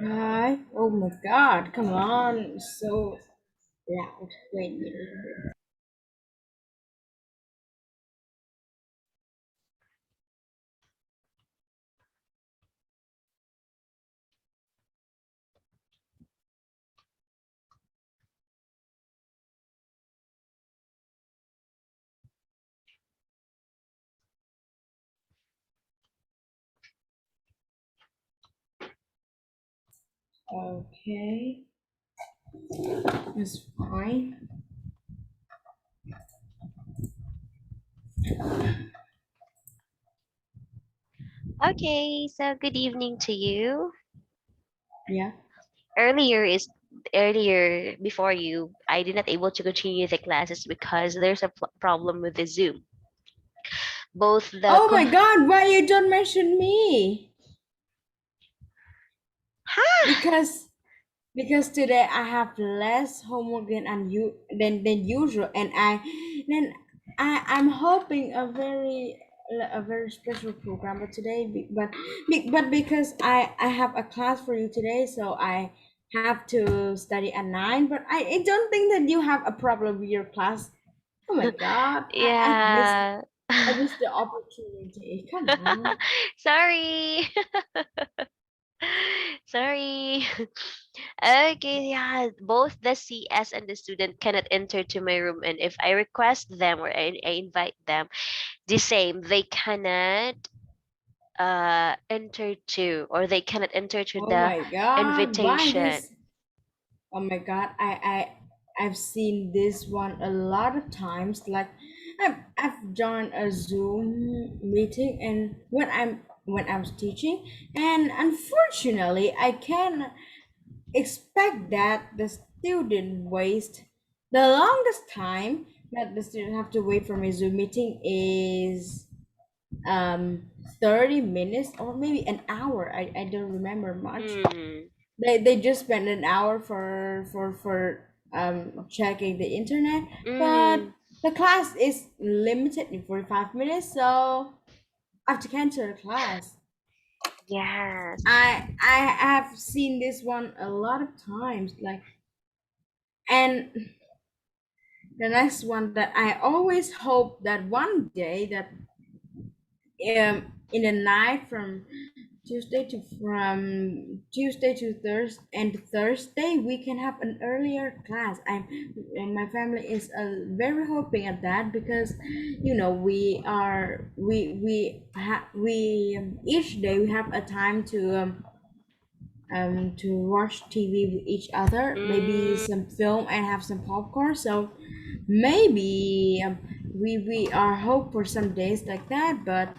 Hi. Oh my God. Come on. So loud. Wait a minute. Okay. That's fine. Okay, so good evening to you. Yeah. Earlier is earlier before you, I did not able to continue the classes because there's a problem with the Zoom. Both the Oh my God. Why you don't mention me? ha Because because today I have less homework than usual, and I'm hoping a very special program, but today but because I have a class for you today, so I have to study at 9. But I don't think that you have a problem with your class. Oh my God, yeah. I missed the opportunity. Come on. Sorry. Sorry. Okay, yeah, both the CS and the student cannot enter to my room, and if I request them or I invite them, the same, they cannot enter to, or they cannot enter to Oh the my God, why invitation. this? Oh my God, I've seen this one a lot of times. Like I've joined a Zoom meeting, and when I was teaching, and unfortunately I can expect that the student waste the longest time that the student have to wait for my Zoom meeting is 30 minutes or maybe an hour. I don't remember much. Hmm. They just spend an hour for checking the internet, but Mm, the class is limited in 45 minutes, so I have to cancel the class. yes. I have seen this one a lot of times, like, and the next one that I always hope that one day that in the night from Tuesday to Thursday we can have an earlier class. And my family is very hoping at that because we each day we have a time to watch TV with each other, maybe Mm, some film and have some popcorn. So maybe we are hope for some days like that. But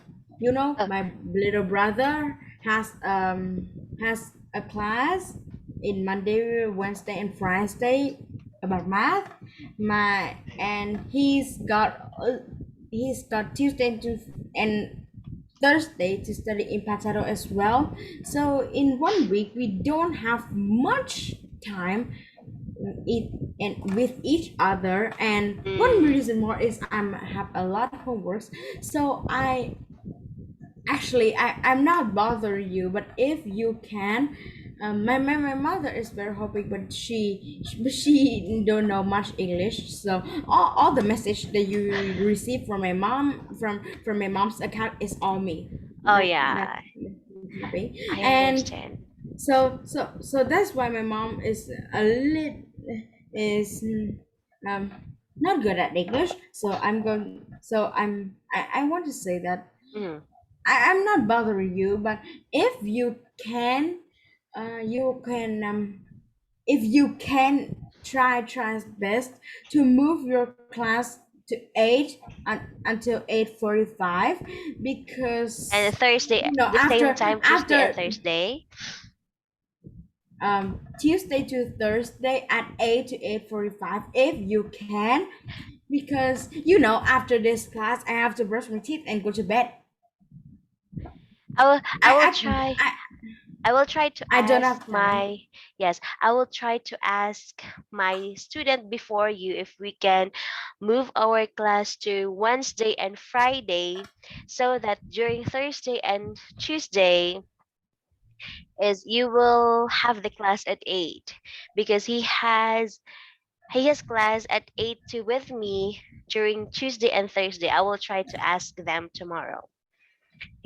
oh, my little brother has a class in Monday, Wednesday, and Friday about math. My and he's got Tuesday and Thursday to study in Pataro as well. So in one week we don't have much time it and with each other. And one mm, reason more is I have a lot of homeworks. So I'm not bothering you, but if you can, my mother is very hoping, but she don't know much English. So all the message that you receive from my mom from my mom's account is all me. oh Not yeah, happy. I And understand. so that's why my mom is um not good at English. I want to say that Mm. I'm not bothering you, but if you can, you can if you can try best to move your class to 8 until 8:45, And because Thursday, the same after time, Tuesday and Thursday. Tuesday to Thursday at 8 to 8:45 if you can, because after this class I have to brush my teeth and go to bed. I will I try. I I will try to I don't ask have time. my, yes, I will try to ask my student before you if we can move our class to Wednesday and Friday, so that during Thursday and Tuesday is you will have the class at 8 because he has class at 8 to with me during Tuesday and Thursday. I will try to ask them tomorrow.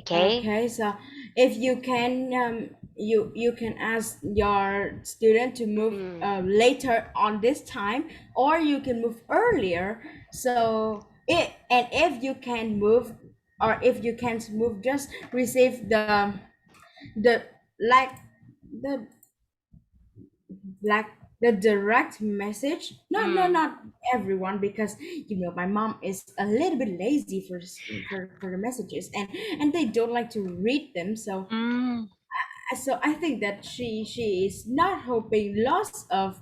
Okay? Okay, so if you can, you can ask your student to move Mm. later on this time, or you can move earlier. So it and if you can move, or if you can't move, just receive the like the like the direct message. Mm. Not everyone, because my mom is a little bit lazy for the messages, and they don't like to read them. Mm. So I think that she is not hoping lots of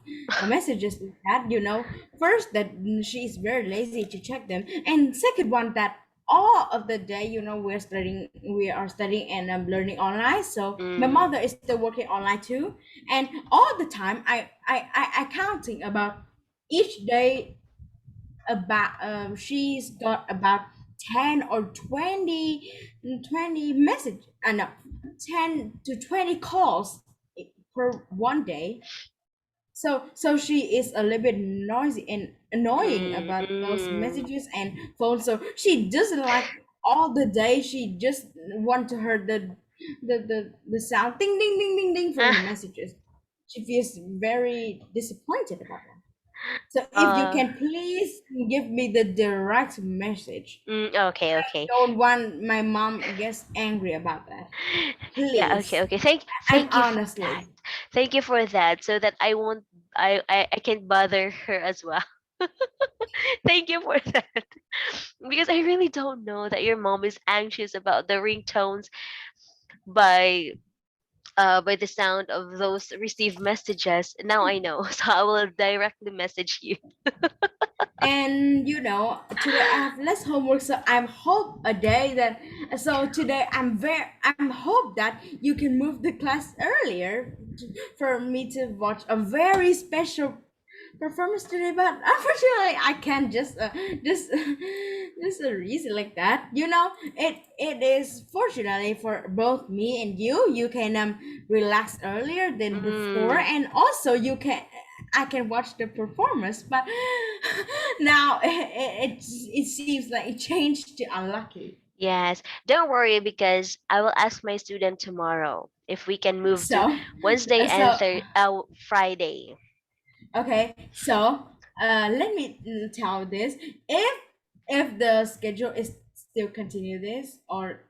messages like that. First, that she is very lazy to check them, and second one, that all of the day, we are studying and learning online. So my Mm. mother is still working online too, and all the time I counting about each day, about she's got about 10 or 20 message, no, 10 to 20 calls per one day. So she is a little bit noisy and annoying Mm. about those Mm. messages and phone. So she doesn't like all the day. She just want to hear the sound ding ding ding ding ding from the Ah, messages. She feels very disappointed about that. So if you uh, can please give me the direct message. okay, okay. Don't want my mom gets angry about that. Yeah, okay, Please. okay. Thank I'm thank you for that. honestly. Thank you for that so that I won't I can't bother her as well. Thank you for that. Because I really don't know that your mom is anxious about the ringtones by by the sound of those received messages. Now I know. So I will directly message you. And today I have less homework, so I'm hope a day that so today I'm hope that you can move the class earlier for me to watch a very special performance today. But unfortunately I can't just just a reason like that. It is fortunately for both me and you can relax earlier than before, Mm, and also I can watch the performance. But now it seems like it changed to unlucky. yes. Don't worry because I will ask my student tomorrow if we can move to So Wednesday and so Friday. okay, so let me tell this. If the schedule is still continue this or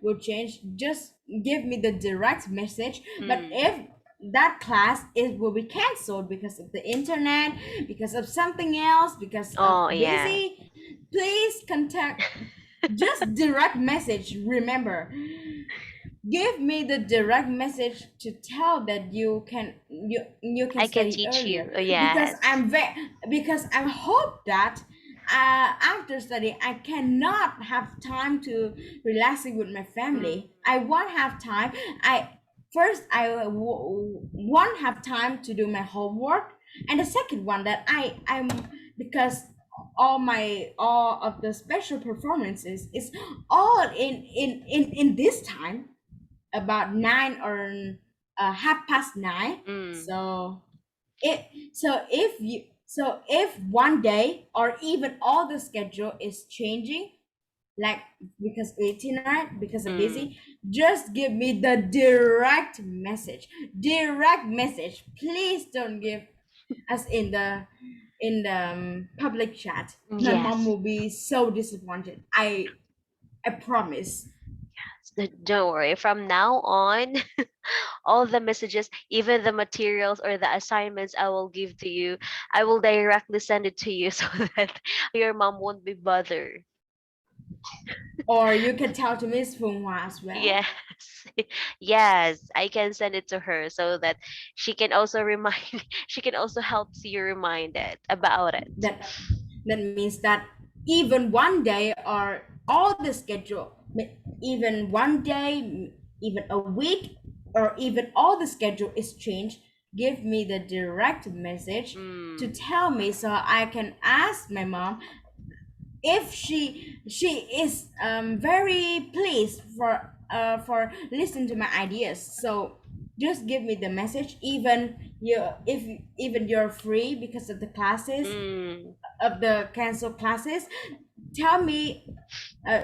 will change, just give me the direct message. But Mm. if that class is will be canceled because of the internet, because of something else, because of Oh yeah. busy, please contact, just direct message. Remember, give me the direct message to tell that you can I can study teach earlier, you. Oh, because yes. I hope that after study I cannot have time to relaxing with my Mm. family. I won't have time. Won't have time to do my homework, and the second one that I'm because all of the special performances is all in this time, about 9 or 9:30. Mm. It so if one day or even all the schedule is changing, like because 89 because of Mm. busy, just give me the direct message. Please don't give us in the public chat. My mom Yes. will be so disappointed. I promise. Don't worry. From now on, all the messages, even the materials or the assignments I will give to you, I will directly send it to you so that your mom won't be bothered. Or you can tell to Miss Fung Hua as well. Yes. Yes, I can send it to her so that she can also remind she can also help you reminded about it. That means that even one day or all the schedule, even one day, even a week, or even all the schedule is changed, give me the direct message to Mm. tell me, so I can ask my mom if she is very pleased for for listen to my ideas. So just give me the message, even you, if even you're free because of the classes, Mm. of the canceled classes. Tell me,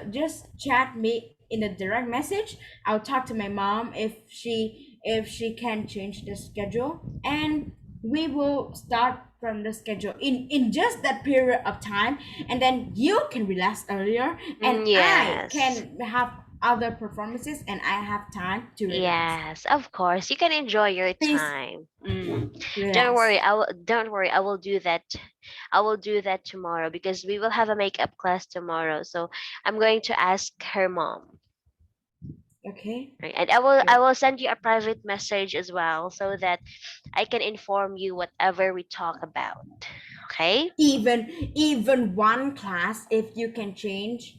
just chat me in a direct message. I'll talk to my mom if she can change the schedule, and we will start from the schedule in just that period of time, and then you can relax earlier, and I Yes. can have other performances, and I have time to relax. Yes, of course. You can enjoy your Please time. Mm. Don't relax. worry. Don't worry. I will do that. I will do that tomorrow because we will have a makeup class tomorrow. So I'm going to ask her mom. Okay, Right? And I good. will send you a private message as well so that I can inform you whatever we talk about. Okay? Even one class, if you can change,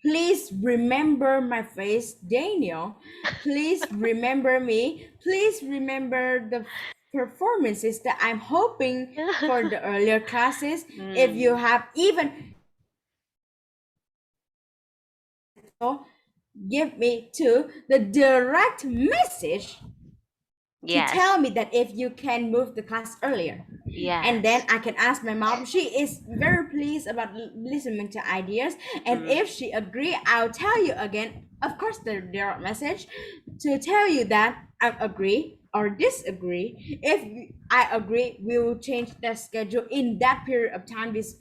please remember my face, Daniel. Please remember me. Please remember the performances that I'm hoping for the earlier classes. If you Mm. have give me to the direct message to Yes. tell me that if you can move the class earlier, and then Yes. I can ask my mom. She is very pleased about listening to ideas, and Mm. if she agree, I'll tell you again, of course, the direct message to tell you that I agree or disagree. If I agree, we will change the schedule in that period of time. This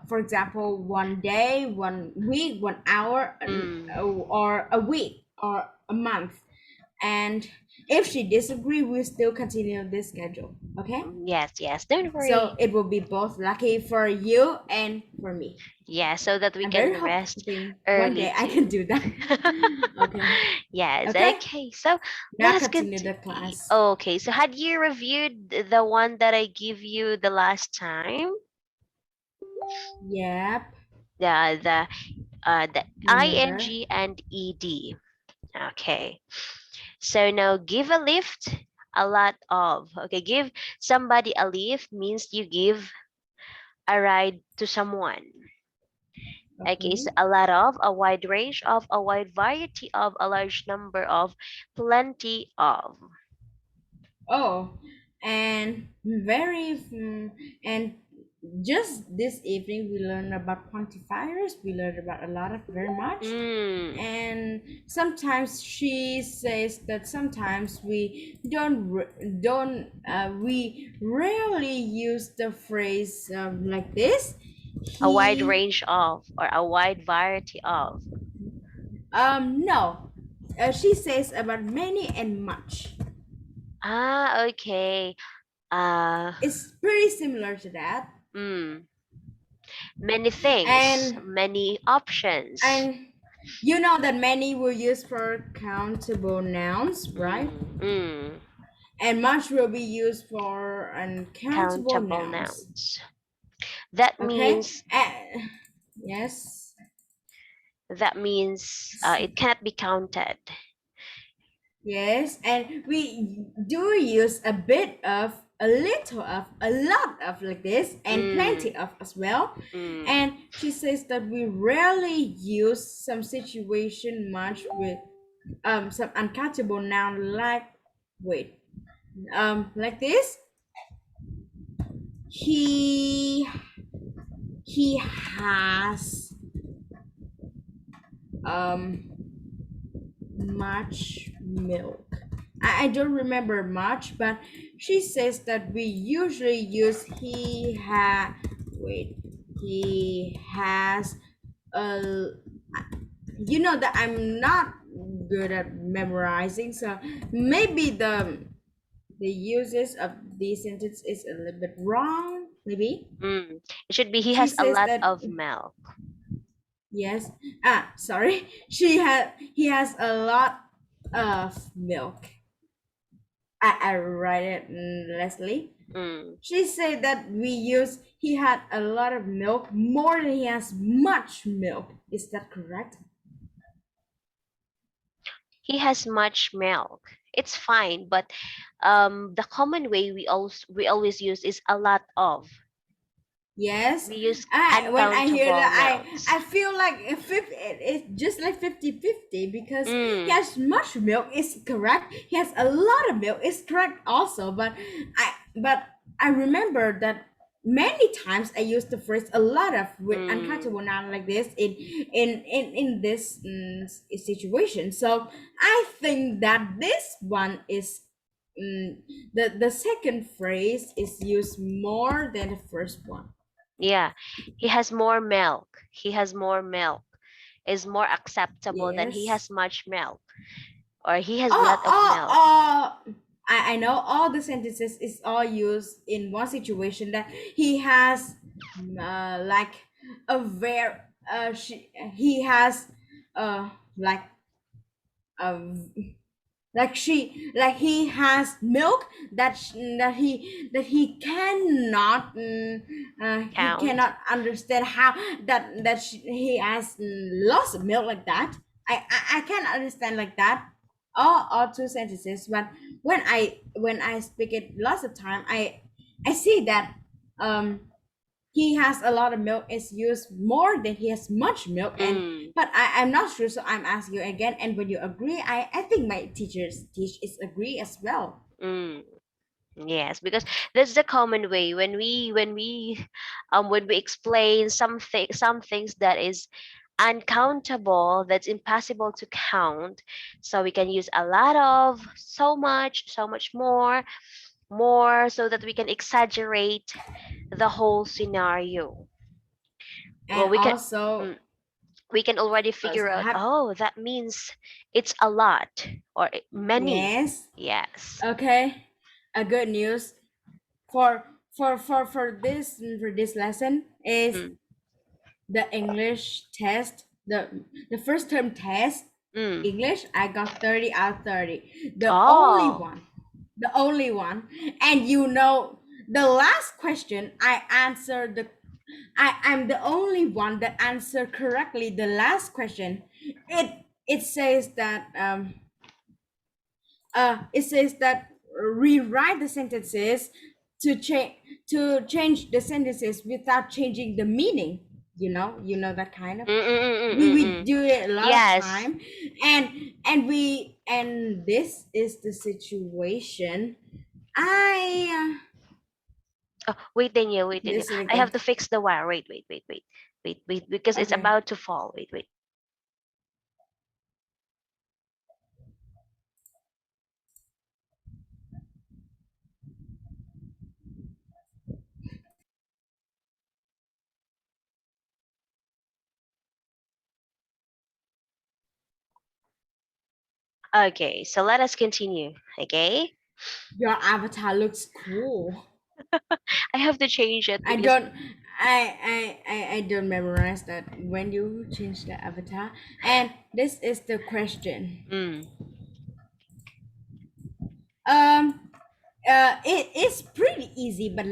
for example, one day, 1 week, 1 hour, Mm. or a week or a month. And if she disagree, we'll still continue this schedule. Okay, Yes, yes. Don't so worry. it will be both lucky for you and for me. Yeah, so that we I'm very can rest hoping one early day I can too. do that. Okay. Yes, Okay, okay. So now let's continue continue. the class. Okay, so had you reviewed the one that I give you the last time? Yep, The remember. ing and ed. Okay. So now give a lift, a lot of. Okay, give somebody a lift means you give a ride to someone. Okay, so Okay. a lot of, a wide range of, a wide variety of, a large number of, plenty of. Oh, and and just this evening we learned about quantifiers. We learned about a lot of very much. Mm, And sometimes she says that sometimes we we rarely use the phrase like this. a wide He range of, or a wide variety of. no, she says about many and much. Ah, okay. Uh, It's pretty similar to that. mm, many things, and many options. and you know that many were used for countable nouns, right? Mm, mm, And much will be used for uncountable countable nouns. nouns. That Okay. means Yes. it cannot be counted. Yes, and we do use a bit of, a little of, a lot of like this, and Mm, plenty of as well. mm. And she says that we rarely use some situation much with some uncountable noun, like, wait, like this. He he has um much milk. I don't remember much, but she says that we usually use he has a, you know that I'm not good at memorizing, so maybe the uses of the sentence is a little bit wrong, maybe. Mm. It should be he She has a says lot that, of milk. yes, sorry, he has a lot of milk. I write it, Leslie. Mm. She said that we use he had a lot of milk, more than he has much milk. Is that correct? He has much milk. It's fine, but the common way we always use is a lot of. Yes. We use When I hear uncountable that, milks. I feel like it's just like 50-50 because he Mm, has much milk is correct. He has a lot of milk is correct also. But I remember that many times I used the phrase a lot of with mm, uncountable noun like this in this situation. So I think that this one is mm, the second phrase is used more than the first one. yeah. He has more milk. He has more milk. Is more acceptable than he Yes. has much milk. Or he has Oh, lot of milk. I know all the sentences is all used in one situation that he has like a very he has like a like he has milk that he cannot he Count. cannot understand how he has lots of milk like that. I can't understand like that all two sentences, but when I speak it lots of time I see that um he has a lot of milk is used more than he has much milk. And Mm, but I'm not sure, so I'm asking you again, and when you agree, I think my teachers teach is agree as well. mm. Yes, because that's the common way when we explain some things that is uncountable, that's impossible to count. So we can use a lot of, so much more, so that we can exaggerate the whole scenario. Well, And also we can already figure out, have oh, that means it's a lot or many. yes. Yes. Okay, a good news for for this lesson is Mm, the English test, the first term test. mm. English, I got 30 out of 30. The only Oh. one, the only one. And you know, the last question I answered I'm the only one that answered correctly the last question. It says that it says that rewrite the sentences to change the sentences without changing the meaning. You know that kind of. Mm, mm, mm, mm, We mm, mm. do it a lot of Yes. time, and this is the situation. I Oh, wait, Daniel, wait, Daniel. listen I have again. to fix the wire. Wait, because it's Okay, about to fall. Wait. Okay, so let us continue. Okay, your avatar looks cool. I have to change it I because don't. I don't memorize that when you change the avatar. And this is the question. mm, Um, it is pretty easy, but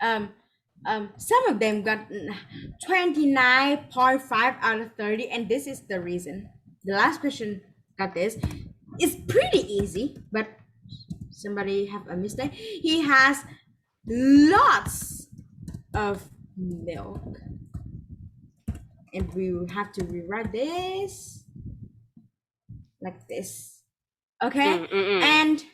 um, some of them got 29.5 out of 30, and this is the reason. The last question got this. It's pretty easy, but somebody have a mistake. He has lots of milk, and we will have to rewrite this like this. Okay, mm, mm, mm, and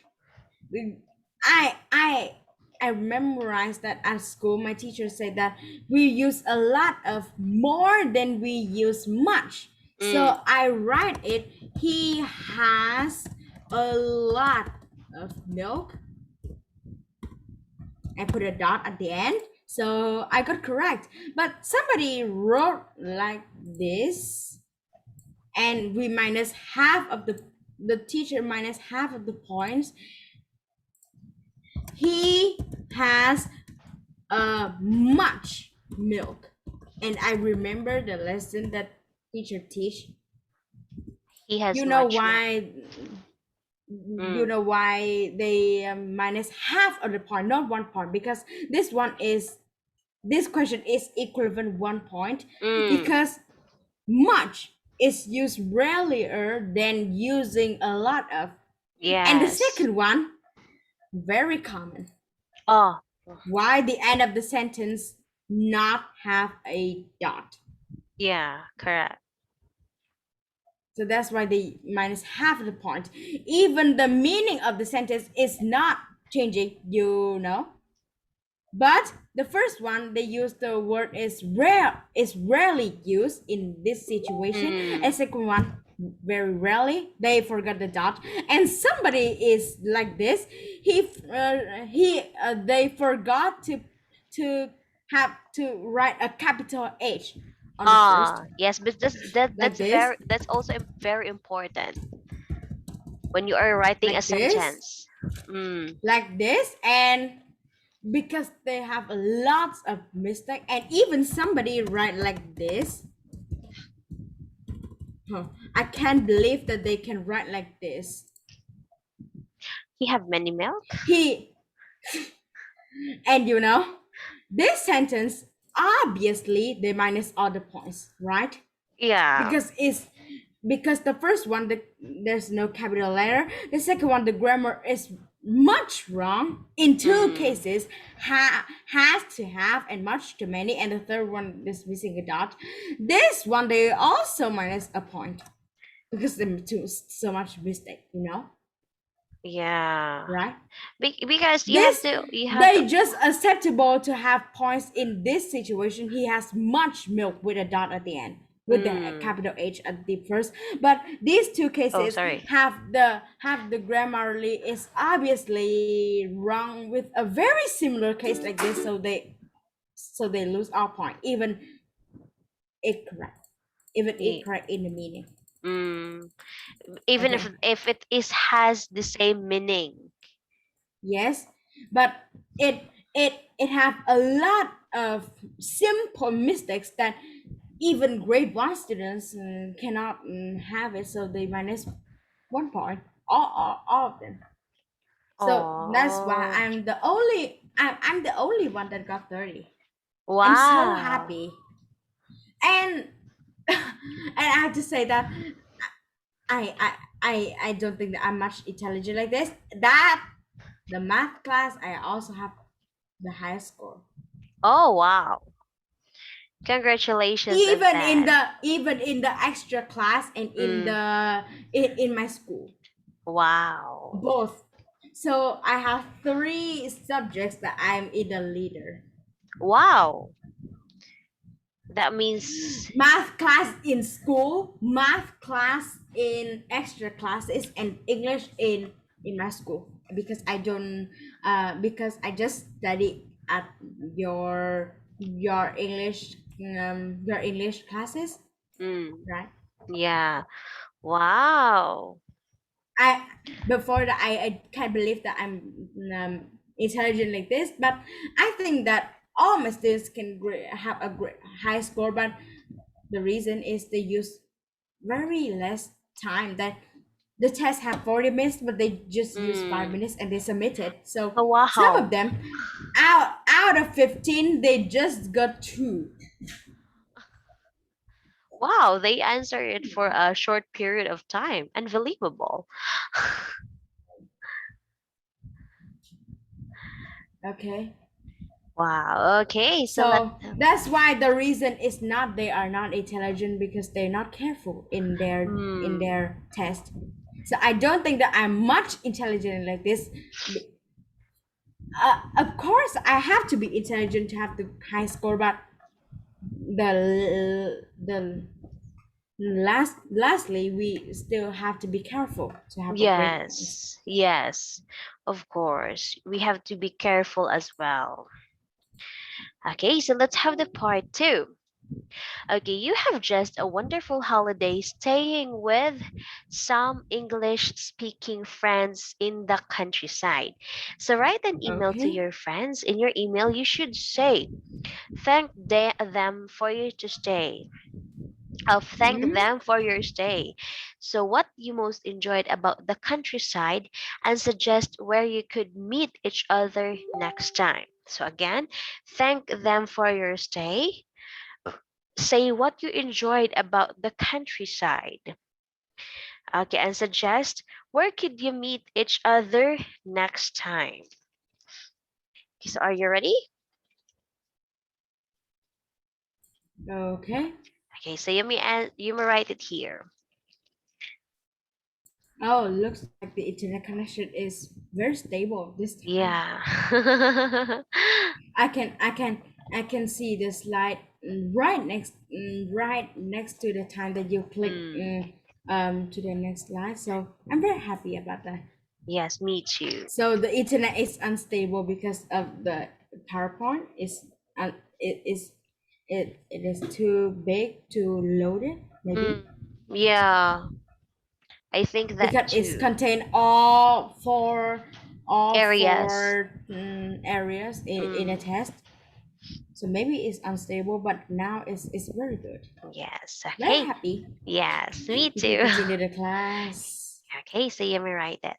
we- I I I memorized that at school. My teacher said that we use a lot of more than we use much. mm. So I write it. He has a lot of milk. I put a dot at the end. So I got correct. But somebody wrote like this, and we minus half of the teacher minus half of the points. He has much milk. And I remember the lesson that teacher teach. He has You know much milk. why? You Mm, know why they minus half of the point, not 1 point, because this question is equivalent 1 point, mm. because much is used rarelier than using a lot of. And the Yes. second one, very common. Oh. Why the end of the sentence? not have a dot. Yeah, correct. So that's why they minus half the point. Even the meaning of the sentence is not changing, you know. But the first one they use the word is rarely used in this situation. And Mm. second one very rarely they forgot the dot. And somebody is like this. They forgot to have to write a capital H on the first, Ah, yes, but like this, that's also very important when you are writing a like this, sentence. Mm. like this, and because they have lots of mistake, and even somebody write like this. Huh. I can't believe that they can write like this. He have many milk? He and this sentence obviously they minus all the points, right? Yeah. Because it's because the first one there's no capital letter. The second one the grammar is much wrong in two Mm. cases. Has to have and much too many, and the third one is missing a dot. This one they also minus a point because they too so much mistake, Yeah. right? Because This you have to they just acceptable to have points in this situation. He has much milk with a dot at the end, with the mm. capital H at the first. But these two Oh, cases sorry. have the grammarly is obviously wrong with a very similar case like this. So they lose our point, it correct, even it Ye- correct in the meaning. Mm. Even Okay. if it is has the same meaning. Yes, but it it have a lot of simple mistakes that even grade one students cannot have it, so they minus 1 point, all of them. So that's why Oh. I'm the only one that got 30. I'm so Wow. happy, and and I have to say that I don't think that I'm much intelligent like this. That the math class I also have the highest score. Oh, wow. Congratulations on Even in that. the extra class and Mm. in my school, Wow. both. So I have three subjects that I'm in the leader. Wow. That means Math class in school, math class in extra classes, and English in my school, because I don't because I just study at your English classes, mm, right? yeah. Wow. I before that I can't believe that I'm intelligent like this, but I think that all my students can have a great high score, but the reason is they use very less time. That the test have 40 minutes, but they just use five Mm. minutes and they submit it. So some of Wow. them out of 15 they just got two. Wow, they answer it for a short period of time. Unbelievable. Okay. Wow. Okay, so let So that's why the reason is not they are not intelligent, because they're not careful in mm, their test. So I don't think that I'm much intelligent like this. Of course, I have to be intelligent to have the high score, but the lastly we still have to be careful to have a great points. yes. Yes. Of course. We have to be careful as well. Okay, so let's have the part 2. Okay, you have just a wonderful holiday staying with some English speaking friends in the countryside. So write an email to Okay. your friends. In your email, you should say, them for you to stay. Thank Hmm. them for your stay. So, what you most enjoyed about the countryside, and suggest where you could meet each other next time. So, again, thank them for your stay. Say what you enjoyed about the countryside. Okay, and suggest where could you meet each other next time. Okay, so are you ready? Okay. Okay, so you may write it here. Oh, looks like the internet connection is very stable this time. Yeah. I can see the slide right next to the time that you click mm, to the next slide. So I'm very happy about that. yes, me too. So the internet is unstable because of the PowerPoint is it is it is too big to load it maybe Mm, yeah, I think that because it's too. contain all four Areas. areas in a Mm, test. So maybe it's unstable, but now it's very good. yes, Very okay. happy. Yes, me We can too. continue the class. Okay, so you may write it.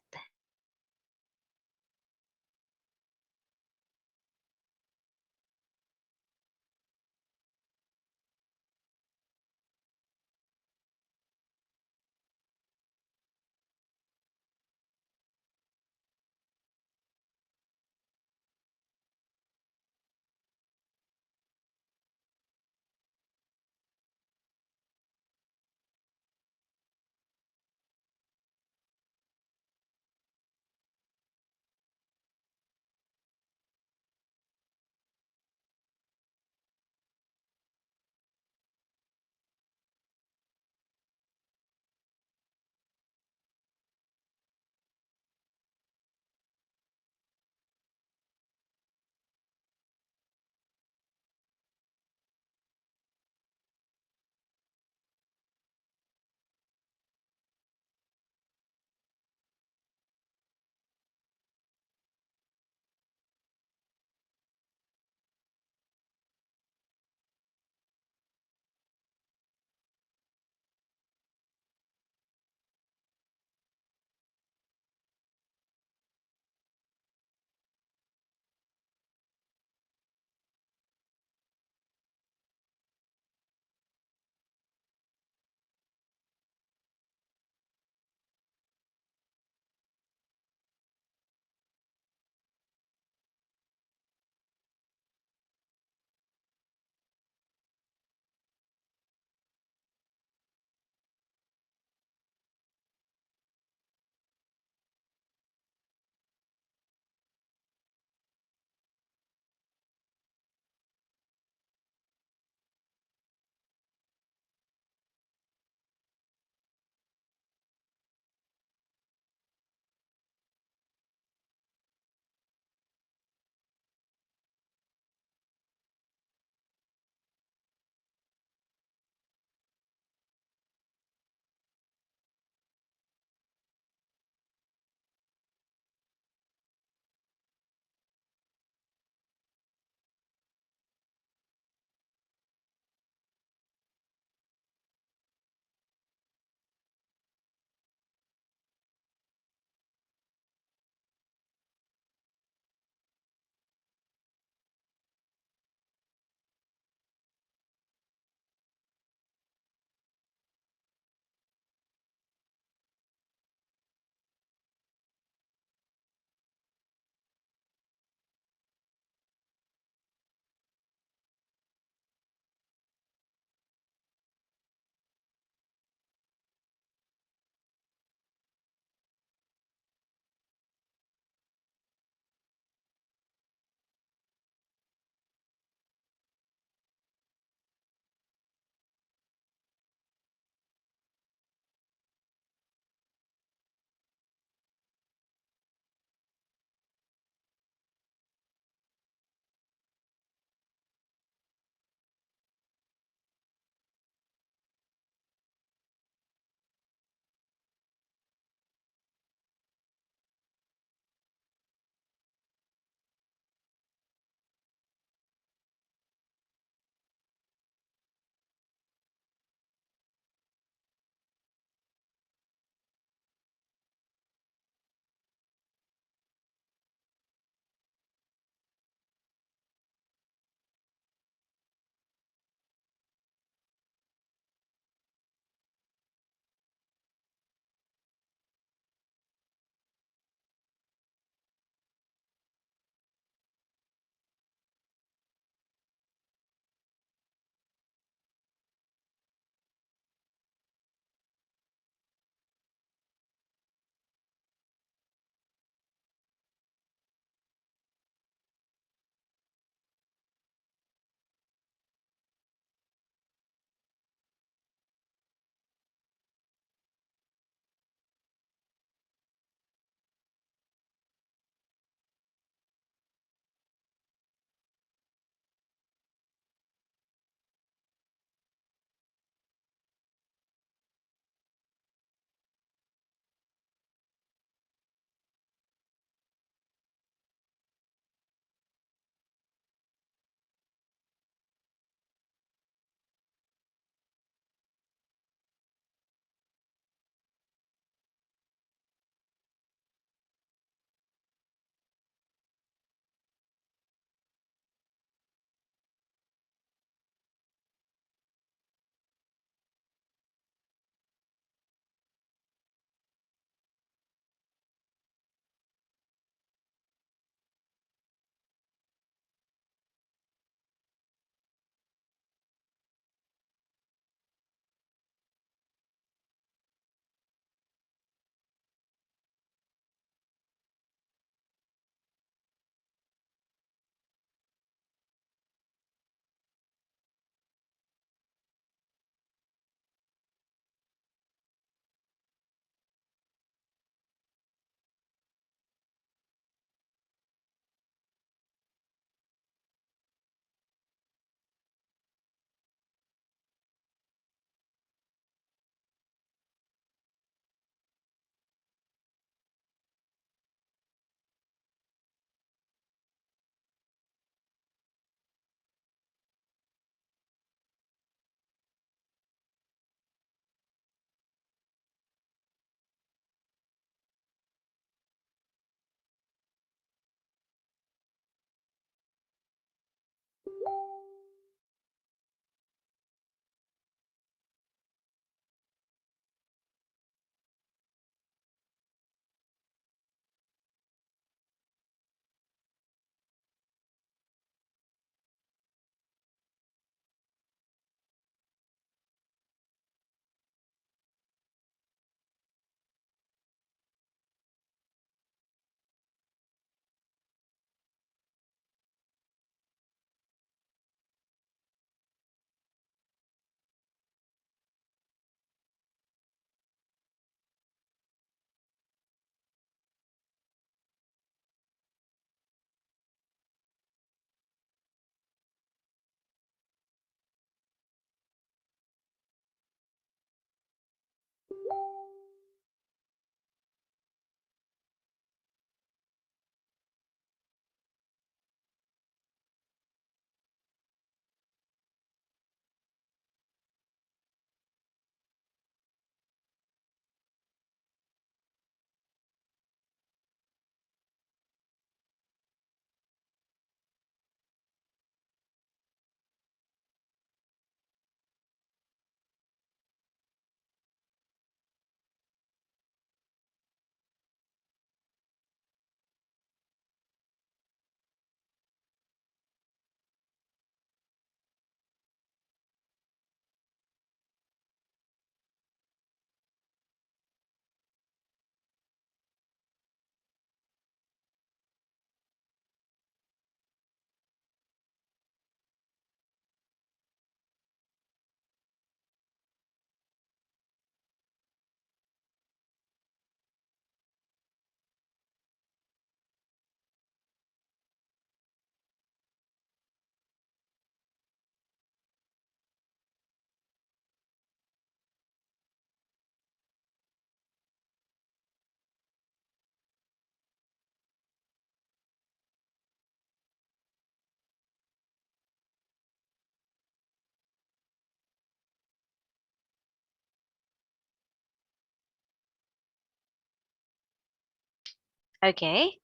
Okay,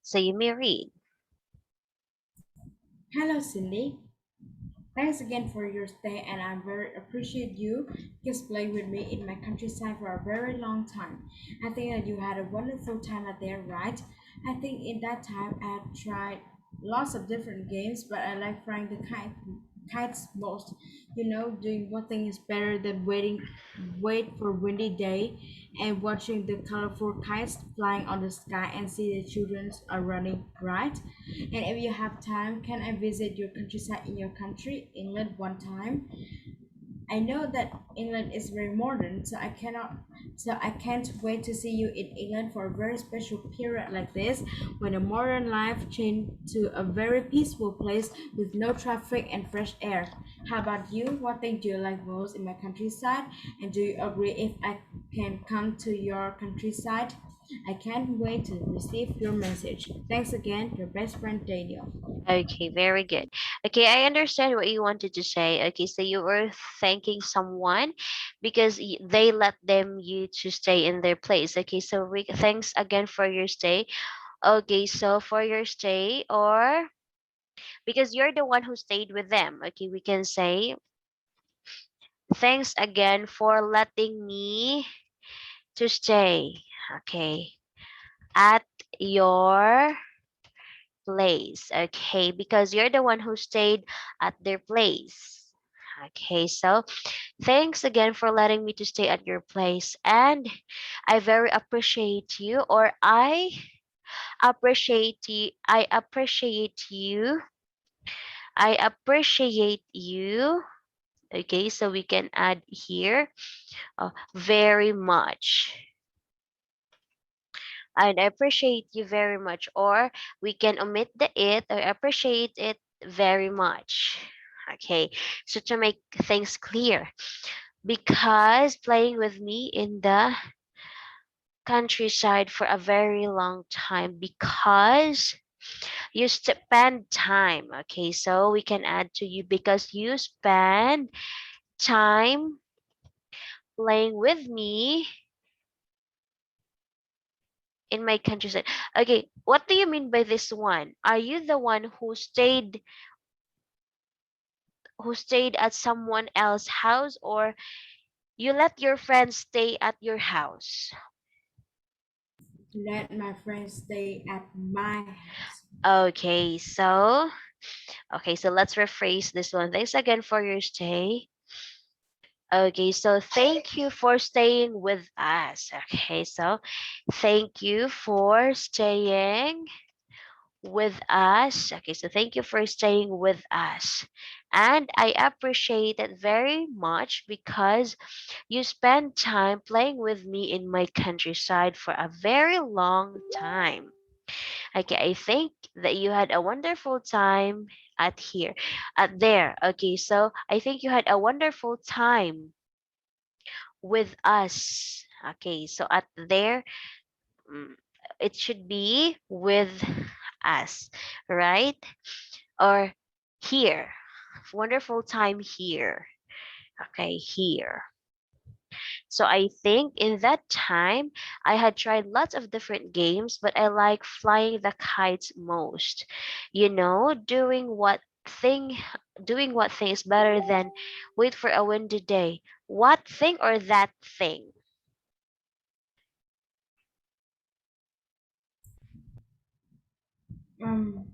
so you may read. Hello, Cindy. Thanks again for your stay, and I very appreciate you just playing with me in my countryside for a very long time. I think that you had a wonderful time out there, right? I think in that time I had tried lots of different games, but I like flying the kites most. You know, doing one thing is better than wait for windy day and watching the colorful kites flying on the sky and see the children are running, right? And if you have time, can I visit your countryside in your country, England, one time? I know that England is very modern, so I can't wait to see you in England for a very special period like this, when a modern life changed to a very peaceful place with no traffic and fresh air. How about you? What thing do you like most in my countryside? And do you agree if I can come to your countryside? I can't wait to receive your message. Thanks again, your best friend Daniel. Okay, very good. Okay, I understand what you wanted to say. Okay, so you were thanking someone because they let them you to stay in their place. Okay, so thanks again for your stay. Okay, so for your stay, or because you're the one who stayed with them. Okay, we can say thanks again for letting me to stay. Okay, at your place. Okay, because you're the one who stayed at their place. Okay, so thanks again for letting me to stay at your place, and I very appreciate you, or I appreciate you. I appreciate you. Okay, so we can add here very much. And I appreciate you very much, or we can omit the it, or appreciate it very much. Okay, so to make things clear, because playing with me in the countryside for a very long time, because you spend time. Okay, so we can add to you because you spend time playing with me in my countryside. Okay, what do you mean by this one? Are you the one who stayed at someone else's house, or you let your friends stay at your house? Let my friends stay at my house. Okay, so let's rephrase this one. Thanks again for your stay. Okay, so thank you for staying with us. Okay, so thank you for staying with us. Okay, so thank you for staying with us. And I appreciate it very much because you spent time playing with me in my countryside for a very long time. Okay, I think that you had a wonderful time at there. Okay, so I think you had a wonderful time with us. Okay, so at there, mm, it should be with us, right? Or here. Wonderful time here. Okay, here. So I think in that time, I had tried lots of different games, but I like flying the kites most. You know, thing doing what thing is better than wait for a windy day. What thing or that thing? Um,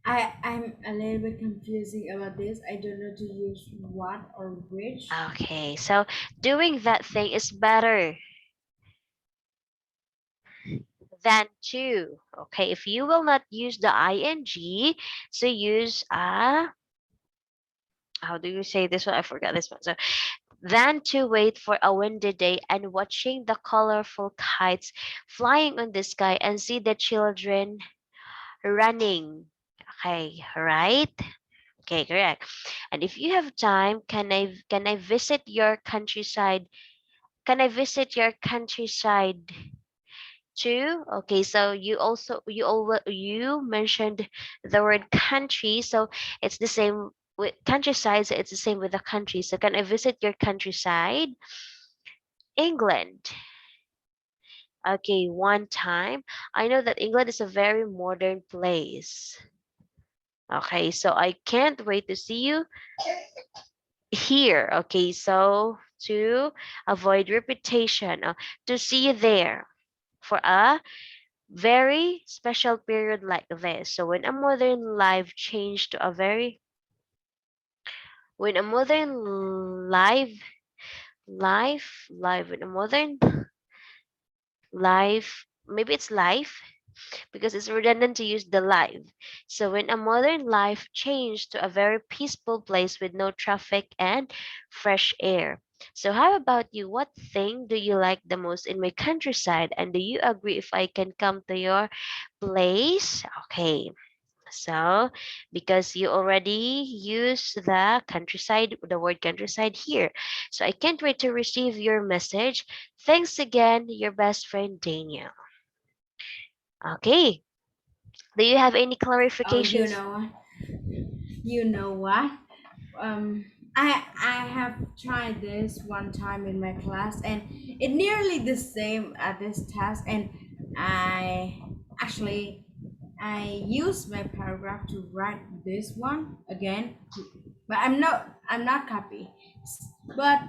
I'm a little bit confusing about this. I don't know to use what or which. Okay, so doing that thing is better than to. Okay, if you will not use the ing, so use how do you say this one? I forgot this one. So than to wait for a windy day and watching the colorful kites flying on the sky and see the children running. Okay, right? Okay, correct. And if you have time, can I visit your countryside? Can I visit your countryside too? Okay, so you mentioned the word country, so it's the same with countryside. So it's the same with the country. So can I visit your countryside? England. Okay, one time. I know that England is a very modern place. Okay, so I can't wait to see you here. Okay, so to avoid reputation, to see you there for a very special period like this. So when a modern life changed to a very when a modern life when a modern life, maybe it's life because it's redundant to use the live. So when a modern life changed to a very peaceful place with no traffic and fresh air. So how about you? What thing do you like the most in my countryside? And do you agree if I can come to your place? Okay. So, because you already use the countryside, the word countryside here. So, I can't wait to receive your message. Thanks again, your best friend Daniel. Okay. Do you have any Oh, clarifications? you know what? I have tried this one time in my class, and it nearly the same at this task. And I actually I used my paragraph to write this one again, but I'm not copy. But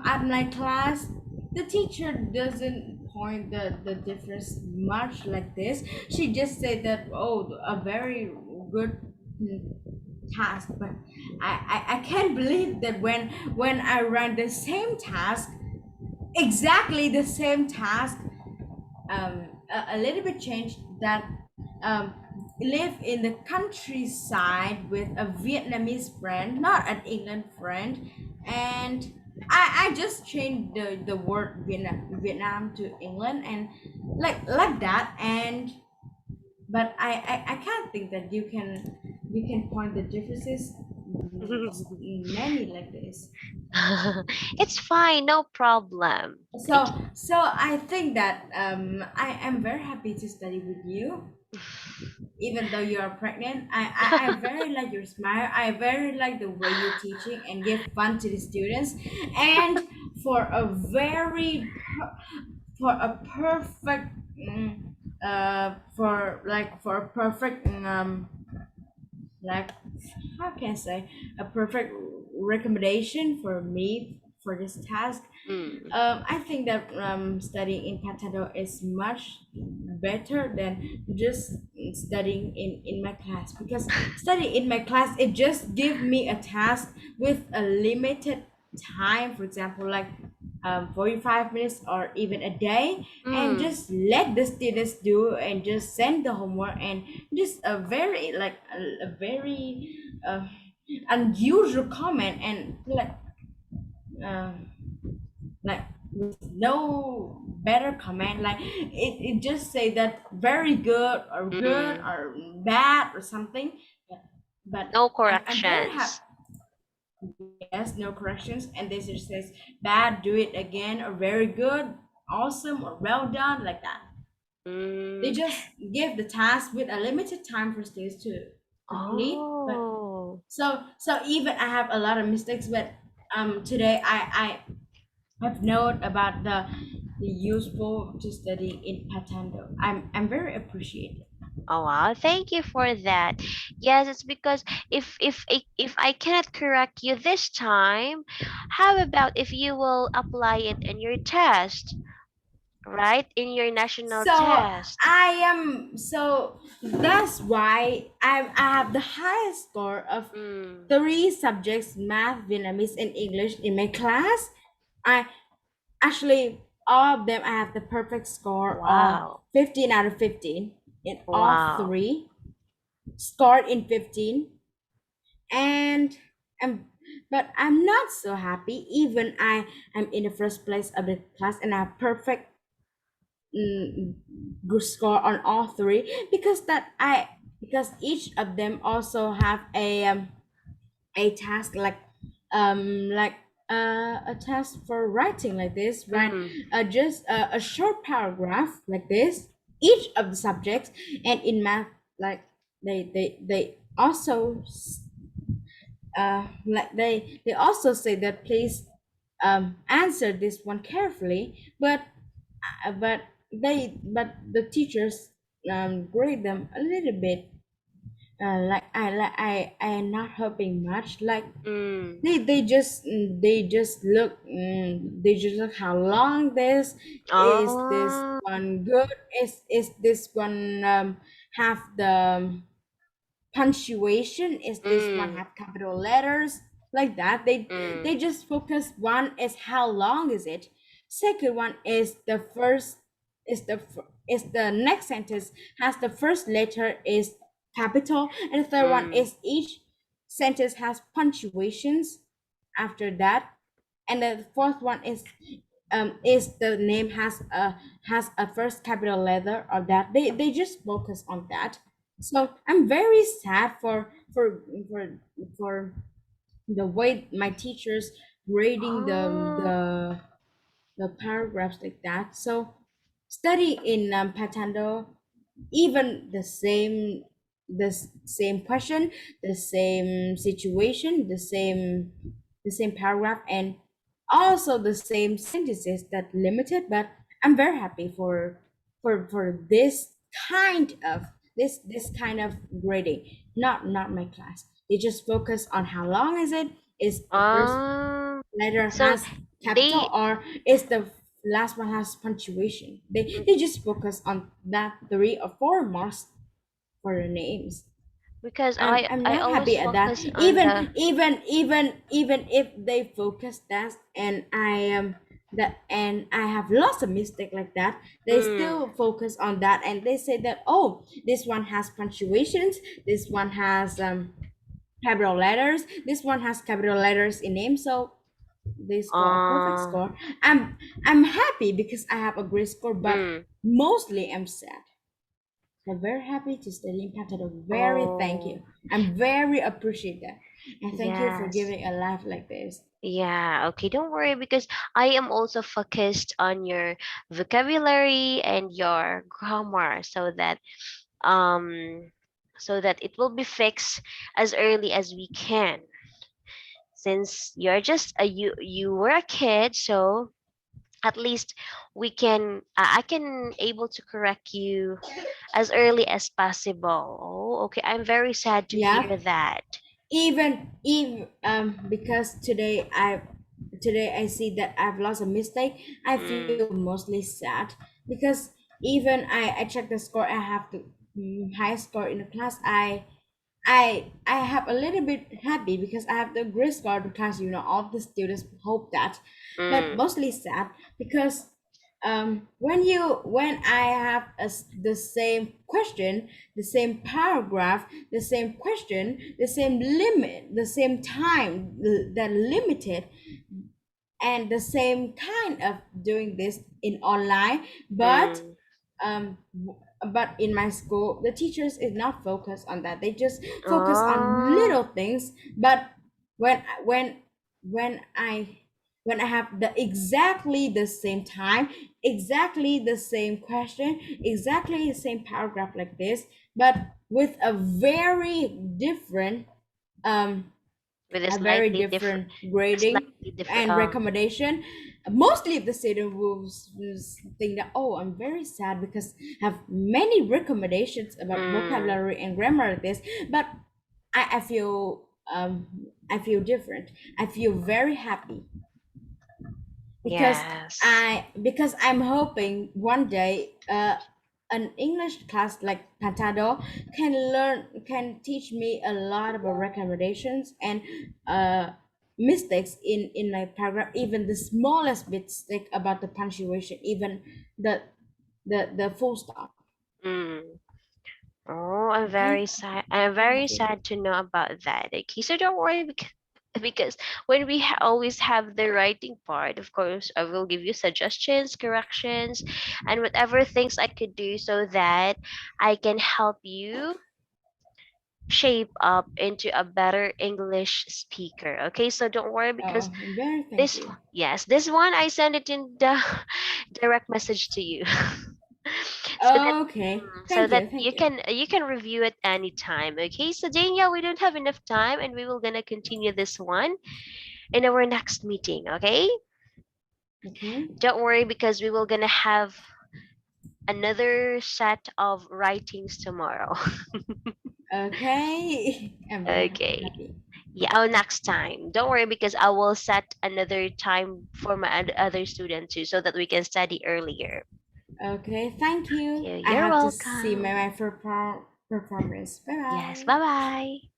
at my class, the teacher doesn't point the difference much like this. She just said that, oh, a very good task. But I can't believe that when I run the same task, exactly the same task, a little bit changed, that live in the countryside with a Vietnamese friend, not an England friend, and I just changed the word Vietnam to England, and like that. And but I can't think that you can point the differences, many like this. It's fine, no problem. So I think that I am very happy to study with you, even though you are pregnant. I very like your smile. I very like the way you're teaching and give fun to the students. And for a for a perfect for a perfect like how can I say, a perfect recommendation for me for this task. Mm. I think that studying in Patado is much better than just studying in my class, because studying in my class, it just give me a task with a limited time, for example, like 45 minutes or even a day, and Mm. just let the students do and just send the homework, and just a very uh, unusual comment, and uh, like with no better comment, like it just say that very good or good Mm. or bad or something. But No I'm very happy. corrections. Yes, no corrections, and this just says bad, do it again, or very good, awesome, or well done, like that. They Mm. just give the task with a limited time for students to complete. But Oh. so even I have a lot of mistakes, but today I've known about the useful to study in Patando. I'm very appreciated. Oh wow, thank you for that. Yes, it's because if I cannot correct you this time, how about if you will apply it in your test, right? In your national So test. that's why I have the highest score of Mm. three subjects: math, Vietnamese, and English in my class. I actually, all of them, I have the perfect score of Wow. 15 out of 15 in all Wow. three, scored in 15. And I'm but I'm not so happy, even I am in the first place of the class and I have perfect mm, good score on all three, because each of them also have a task, like a task for writing like this, right? Mm. Just a short paragraph like this, each of the subjects. And in math, like they also they also say that please answer this one carefully. But but the teachers grade them a little bit. I am not helping much. Like Mm. they just look how long this Oh. one good, is this one have the punctuation, is this one Mm. have capital letters, like that. Mm. They just focus. One is how long is it, second one is the first, is the next sentence has the first letter is capital, and the third one Mm. is each sentence has punctuations after that, and the fourth one is the name has a first capital letter, or that they just focus on that. So I'm very sad for for the way my teachers grading Oh. the paragraphs like that. So study in Patando, even the same question, the same situation, the same paragraph, and also the same sentences that limited. But I'm very happy for this kind of grading. Not my class, they just focus on how long is the first Um. letter So has capital, they. or is the last one has punctuation. They just focus on that 3 or 4 marks for the names. Because I'm I not always happy at that. focus on the. Even if they focus that, and I have lots of mistake like that, they Mm. still focus on that, and they say that, oh, this one has punctuations, this one has capital letters, this one has capital letters in name, so they score a perfect Uh. score. I'm happy because I have a great score, but Mm. mostly I'm sad. I'm very happy to study in Canada. Very thank Oh. you. I'm very appreciate that. And thank you for Yes. giving a life like this. Yeah, okay, don't worry because I am also focused on your vocabulary and your grammar um so that it will be fixed as early as we can. Since you're just a you were a kid, so at least we can I can able to correct you as early as possible. Oh, okay. I'm very sad to Yeah. hear that. Even because today I see that I've lost a mistake. I feel Mm, mostly sad because even I check the score. I have the high score in the class. I have a little bit happy because I have the great score in the class. All the students hope that, but mm, mostly sad because when I have the same question, the same paragraph, the same question, the same limit, the same time that limited, and the same kind of doing this in online, but mm. um but in my school the teachers is not focused on that. They just focus on Oh. little things. But when when when i when I have the exactly the same time, exactly the same question, exactly the same paragraph like this, but with um With a a very slightly different, different grading slightly different. and recommendation. Mostly the student will think that, oh, I'm very sad because I have many recommendations about Mm, vocabulary and grammar like this. But I feel different. I feel very happy because yes. I'm hoping one day an English class like Pantado can teach me a lot about recommendations and uh mistakes in my paragraph, even the smallest mistake about the punctuation, even the the full stop. Mm. Oh, I'm Okay, very sad. I'm I'm very happy. sad to know about that. Okay, so don't worry because when we always have the writing part, of course, I will give you suggestions, corrections, and whatever things I could do so that I can help you shape up into a better English speaker. Okay, so don't worry because Oh, very thank you. yes, this one I send it in the direct message to you. so that Okay, so thank that you, thank you you. can review it anytime. Okay, so Danielle, we don't have enough time and we will gonna continue this one in our next meeting. Okay. Okay. Don't worry because we will gonna have another set of writings tomorrow. Okay. I'm very Okay. happy. Yeah, oh, next time. Don't worry because I will set another time for my other student too so that we can study earlier. Okay, thank you. I You're have to see welcome. my performance. Bye Yes, bye. bye bye.